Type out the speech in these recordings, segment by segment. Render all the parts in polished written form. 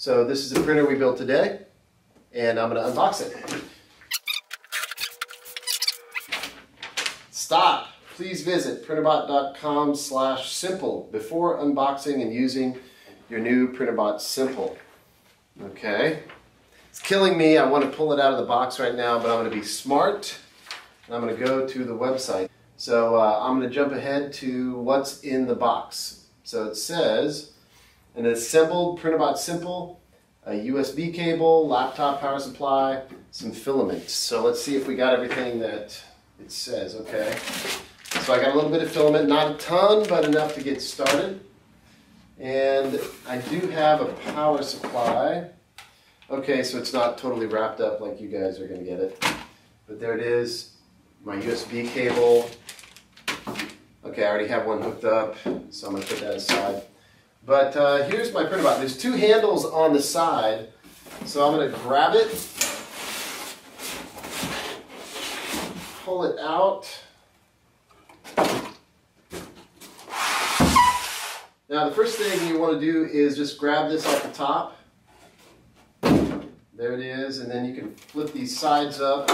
So this is the printer we built today, and I'm going to unbox it. Stop! Please visit printrbot.com/simple before unboxing and using your new Printrbot Simple. Okay, it's killing me. I want to pull it out of the box right now, but I'm going to be smart and I'm going to go to the website. So I'm going to jump ahead to what's in the box. So it says an assembled Printrbot Simple, a USB cable, laptop power supply, some filaments. So let's see if we got everything that it says. Okay, so I got a little bit of filament, not a ton, but enough to get started. And I do have a power supply. Okay, so it's not totally wrapped up like you guys are going to get it. But there it is, my USB cable. Okay, I already have one hooked up, so I'm going to put that aside. But here's my Printrbot. There's two handles on the side, so I'm going to grab it, pull it out. Now the first thing you want to do is just grab this off the top. There it is, and then you can flip these sides up.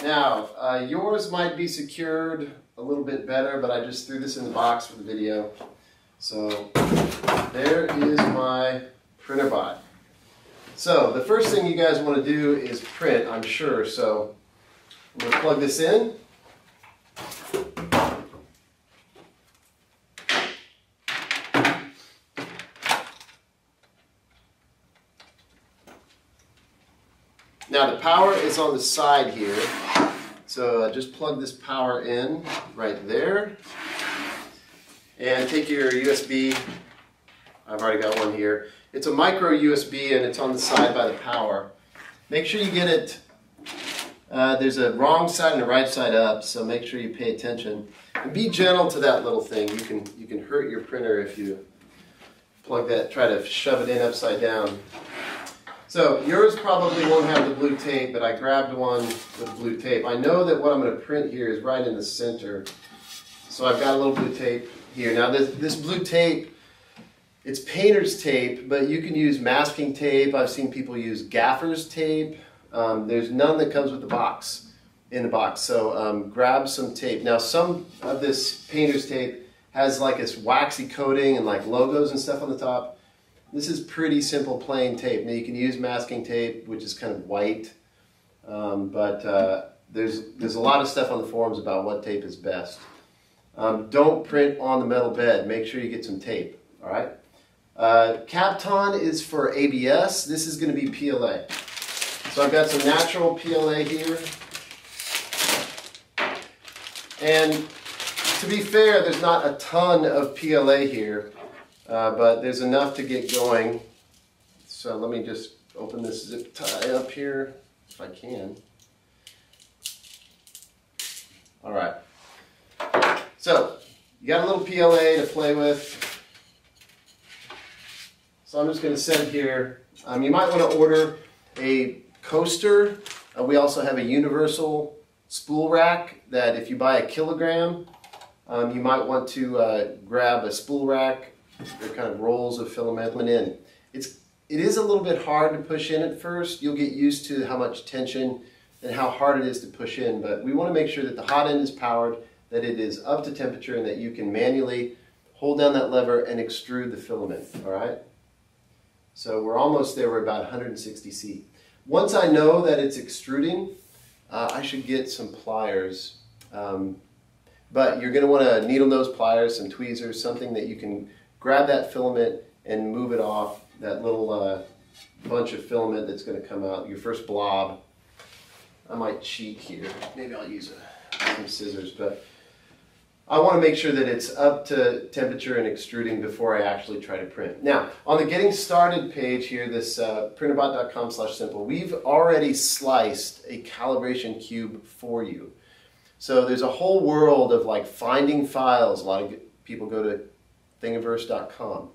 Now, yours might be secured a little bit better, but I just threw this in the box for the video. So there is my Printrbot. So the first thing you guys want to do is print, I'm sure. So I'm going to plug this in. Now the power is on the side here, so just plug this power in right there, and take your USB. I've already got one here. It's a micro USB and it's on the side by the power. Make sure you get it, there's a wrong side and a right side up, so make sure you pay attention. And be gentle to that little thing. You can hurt your printer if you plug that, try to shove it in upside down. So yours probably won't have the blue tape, but I grabbed one with blue tape. I know that what I'm going to print here is right in the center. So I've got a little blue tape here. Now this blue tape, it's painter's tape, but you can use masking tape. I've seen people use gaffer's tape. There's none that comes with the box, in the box. So grab some tape. Now some of this painter's tape has like this waxy coating and like logos and stuff on the top. This is pretty simple plain tape. Now you can use masking tape, which is kind of white, but there's a lot of stuff on the forums about what tape is best. Don't print on the metal bed. Make sure you get some tape. All right. Kapton is for ABS. This is going to be PLA. So I've got some natural PLA here, and to be fair, there's not a ton of PLA here. But there's enough to get going. So let me just open this zip tie up here, if I can. All right. So you got a little PLA to play with. So I'm just going to set it here. You might want to order a coaster. We also have a universal spool rack that if you buy a kilogram, you might want to grab a spool rack. They're kind of rolls of filament in. It is a little bit hard to push in at first. You'll get used to how much tension and how hard it is to push in, but we want to make sure that the hot end is powered, that it is up to temperature, and that you can manually hold down that lever and extrude the filament, all right? So we're almost there. We're about 160 C. Once I know that it's extruding, I should get some pliers, but you're going to want to needle nose pliers, some tweezers, something that you can grab that filament and move it off, that little bunch of filament that's going to come out, your first blob. I might cheat here. Maybe I'll use some scissors, but I want to make sure that it's up to temperature and extruding before I actually try to print. Now, on the Getting Started page here, this printrbot.com/simple, we've already sliced a calibration cube for you. So there's a whole world of like finding files. A lot of people go to thingiverse.com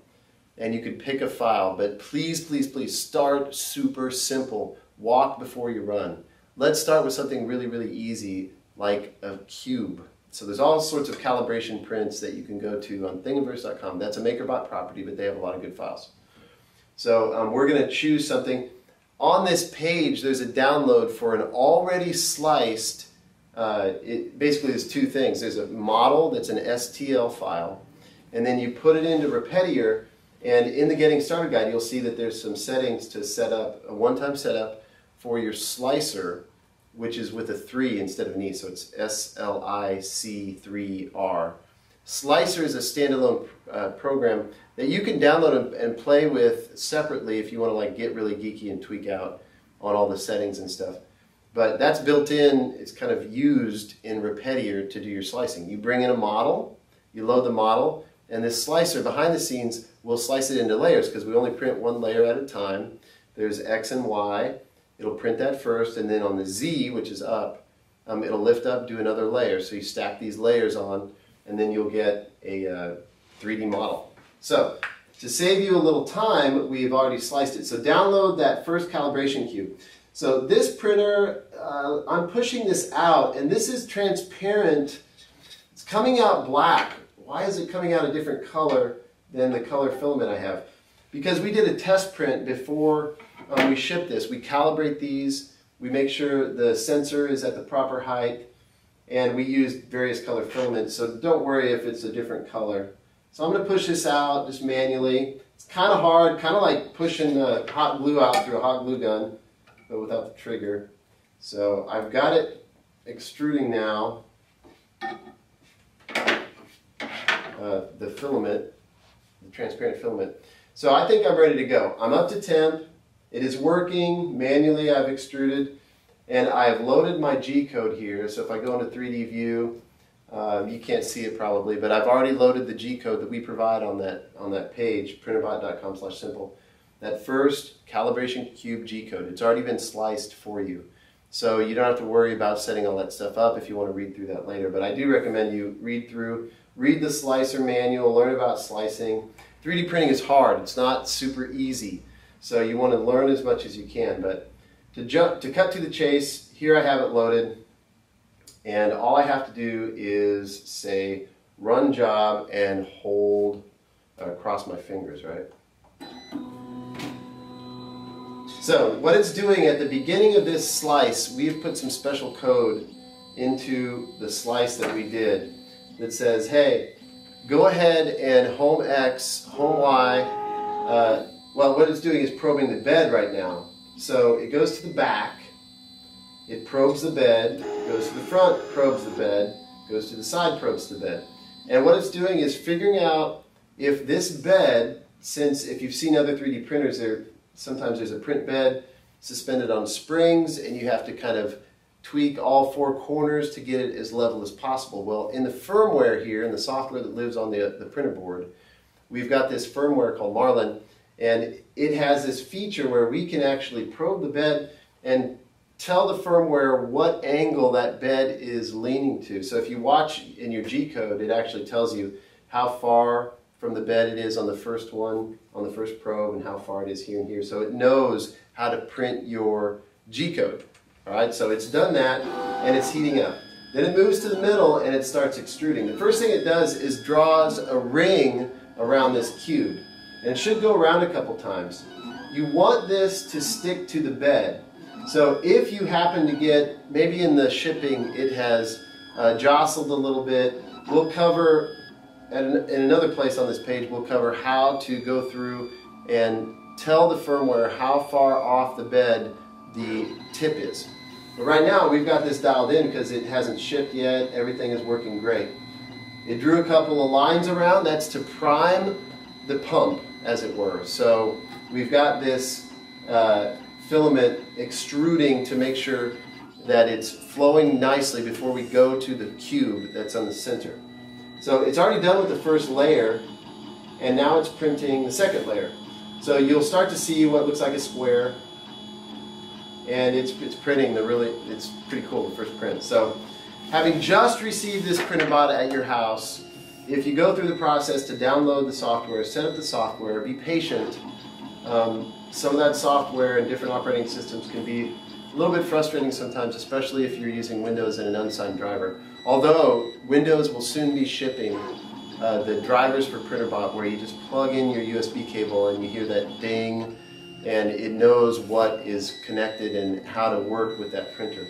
and you could pick a file, but please, please, please start super simple. Walk before you run. Let's start with something really, really easy like a cube. So there's all sorts of calibration prints that you can go to on thingiverse.com. That's a MakerBot property, but they have a lot of good files. So we're going to choose something. On this page, there's a download for an already sliced, it basically is two things. There's a model that's an STL file, and then you put it into Repetier, and in the Getting Started guide, you'll see that there's some settings to set up, a one-time setup for your slicer, which is with a 3 instead of an E, so it's SLIC3R. Slicer is a standalone program that you can download and play with separately if you want to like get really geeky and tweak out on all the settings and stuff. But that's built in, it's kind of used in Repetier to do your slicing. You bring in a model, you load the model, and this slicer behind the scenes will slice it into layers because we only print one layer at a time. There's X and Y. It'll print that first, and then on the Z, which is up, it'll lift up, do another layer. So you stack these layers on, and then you'll get a 3D model. So to save you a little time, we've already sliced it. So download that first calibration cube. So this printer, I'm pushing this out, and this is transparent. It's coming out black. Why is it coming out a different color than the color filament I have? Because we did a test print before we ship this. We calibrate these, we make sure the sensor is at the proper height, and we use various color filaments, so don't worry if it's a different color. So I'm going to push this out just manually. It's kind of hard, kind of like pushing hot glue out through a hot glue gun, but without the trigger. So I've got it extruding now, the filament, the transparent filament. So I think I'm ready to go. I'm up to temp. It is working. Manually I've extruded, and I have loaded my G-code here. So if I go into 3D view, you can't see it probably, but I've already loaded the G-code that we provide on that page, printrbot.com/simple. That first calibration cube G-code, it's already been sliced for you. So you don't have to worry about setting all that stuff up if you want to read through that later. But I do recommend you read the slicer manual, learn about slicing. 3D printing is hard. It's not super easy. So you want to learn as much as you can. But to cut to the chase, here I have it loaded. And all I have to do is say run job and hold, cross my fingers, right? So what it's doing at the beginning of this slice, we've put some special code into the slice that we did that says, hey, go ahead and home X, home Y. Well, what it's doing is probing the bed right now. So it goes to the back, it probes the bed, goes to the front, probes the bed, goes to the side, probes the bed. And what it's doing is figuring out if this bed, since if you've seen other 3D printers, sometimes there's a print bed suspended on springs, and you have to kind of tweak all four corners to get it as level as possible. Well, in the firmware here, in the software that lives on the printer board, we've got this firmware called Marlin, and it has this feature where we can actually probe the bed and tell the firmware what angle that bed is leaning to. So if you watch in your G-code, it actually tells you how far from the bed it is on the first one, on the first probe, and how far it is here and here. So it knows how to print your G-code. All right, so it's done that, and it's heating up. Then it moves to the middle, and it starts extruding. The first thing it does is draws a ring around this cube, and it should go around a couple times. You want this to stick to the bed. So if you happen to get, maybe in the shipping, it has jostled a little bit, we'll cover, in another place on this page, we'll cover how to go through and tell the firmware how far off the bed the tip is. But right now we've got this dialed in because it hasn't shipped yet, everything is working great. It drew a couple of lines around, that's to prime the pump, as it were. So we've got this filament extruding to make sure that it's flowing nicely before we go to the cube that's on the center. So it's already done with the first layer, and now it's printing the second layer. So you'll start to see what looks like a square, and it's printing it's pretty cool, the first print. So having just received this Printrbot at your house, if you go through the process to download the software, set up the software, be patient. Some of that software and different operating systems can be a little bit frustrating sometimes, especially if you're using Windows and an unsigned driver. Although Windows will soon be shipping the drivers for Printrbot where you just plug in your USB cable and you hear that ding and it knows what is connected and how to work with that printer.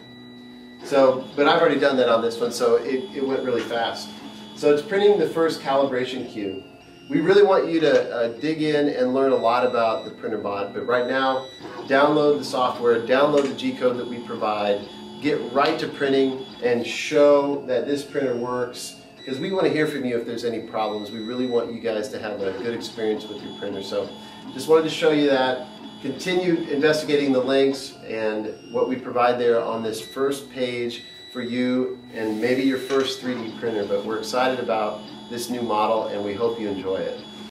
So, but I've already done that on this one, so it went really fast. So it's printing the first calibration cue. We really want you to dig in and learn a lot about the Printrbot, but right now, download the software, download the G-code that we provide, get right to printing and show that this printer works, because we want to hear from you if there's any problems. We really want you guys to have a good experience with your printer. So just wanted to show you that. Continue investigating the links and what we provide there on this first page for you and maybe your first 3D printer, but we're excited about this new model and we hope you enjoy it.